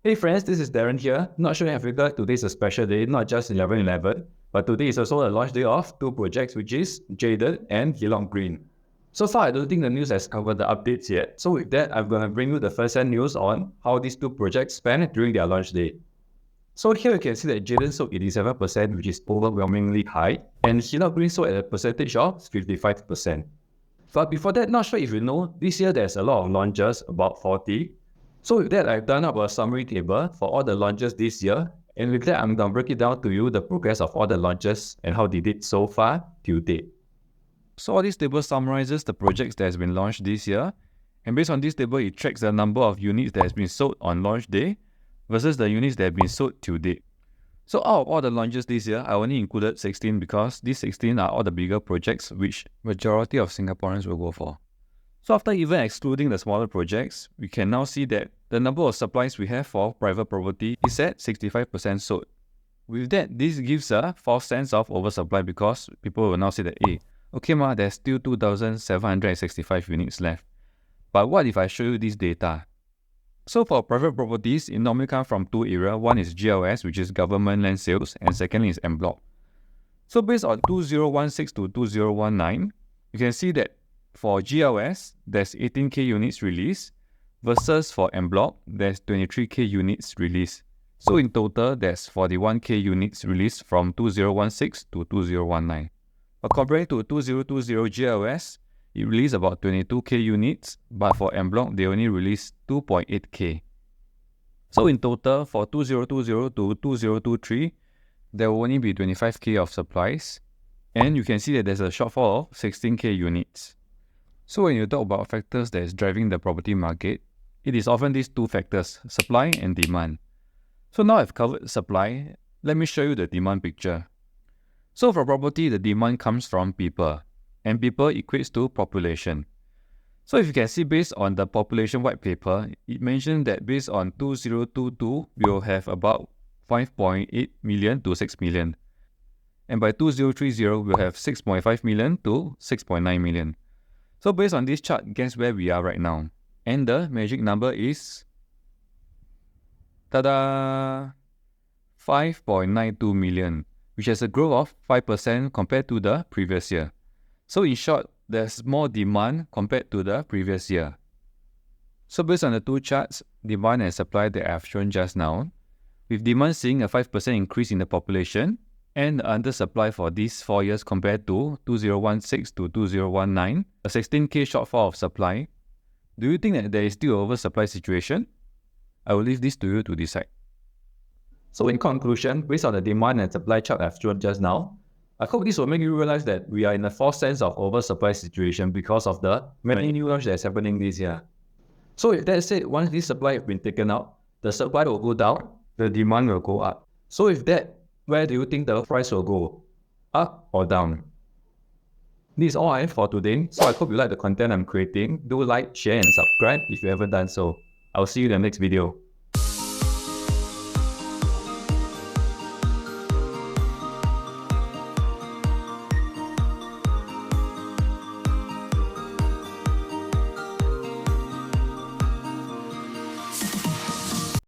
Hey friends, this is Darren here. Not sure if you got today's a special day, not just 11/11, but today is also a launch day of two projects, which is Jaded and Geelong Green. So far, I don't think the news has covered the updates yet. So with that, I'm going to bring you the first-hand news on how these two projects spent during their launch day. So here you can see that Jaded sold 87%, which is overwhelmingly high, and Geelong Green sold at a percentage of 55%. But before that, not sure if you know, this year there's a lot of launches, about 40. So with that, I've done up a summary table for all the launches this year. And with that, I'm going to break it down to you the progress of all the launches and how they did so far till date. So all this table summarizes the projects that has been launched this year. And based on this table, it tracks the number of units that has been sold on launch day versus the units that have been sold till date. So out of all the launches this year, I only included 16 because these 16 are all the bigger projects which majority of Singaporeans will go for. So after even excluding the smaller projects, we can now see that the number of supplies we have for private property is at 65% sold. With that, this gives a false sense of oversupply because people will now say that, hey, okay there's still 2,765 units left. But what if I show you this data? So for private properties, it normally comes from two areas. One is GLS, which is government land sales, and secondly is en bloc. So based on 2016 to 2019, you can see that for GLS, there's 18k units released, versus for en bloc, there's 23k units released. So in total, there's 41k units released from 2016 to 2019. But compared to 2020 GLS, it released about 22k units, but for en bloc, they only released 2.8k. So in total, for 2020 to 2023, there will only be 25k of supplies, and you can see that there's a shortfall of 16k units. So when you talk about factors that is driving the property market, it is often these two factors, supply and demand. So now I've covered supply, let me show you the demand picture. So for property, the demand comes from people, and people equates to population. So if you can see based on the population white paper, it mentioned that based on 2022, we'll have about 5.8 million to 6 million. And by 2030, we'll have 6.5 million to 6.9 million. So based on this chart, guess where we are right now? And the magic number is, tada, 5.92 million, which has a growth of 5% compared to the previous year. So in short, there's more demand compared to the previous year. So based on the two charts, demand and supply that I've shown just now, with demand seeing a 5% increase in the population and undersupply for these 4 years compared to 2016 to 2019, a 16k shortfall of supply, do you think that there is still an oversupply situation? I will leave this to you to decide. So in conclusion, based on the demand and supply chart I've shown just now, I hope this will make you realize that we are in a false sense of oversupply situation because of the many new launches that's happening this year. So with that said, once this supply has been taken out, the supply will go down, the demand will go up. So with that, where do you think the price will go? Up or down? This is all I have for today. So I hope you like the content I'm creating. Do like, share and subscribe if you haven't done so. I'll see you in the next video.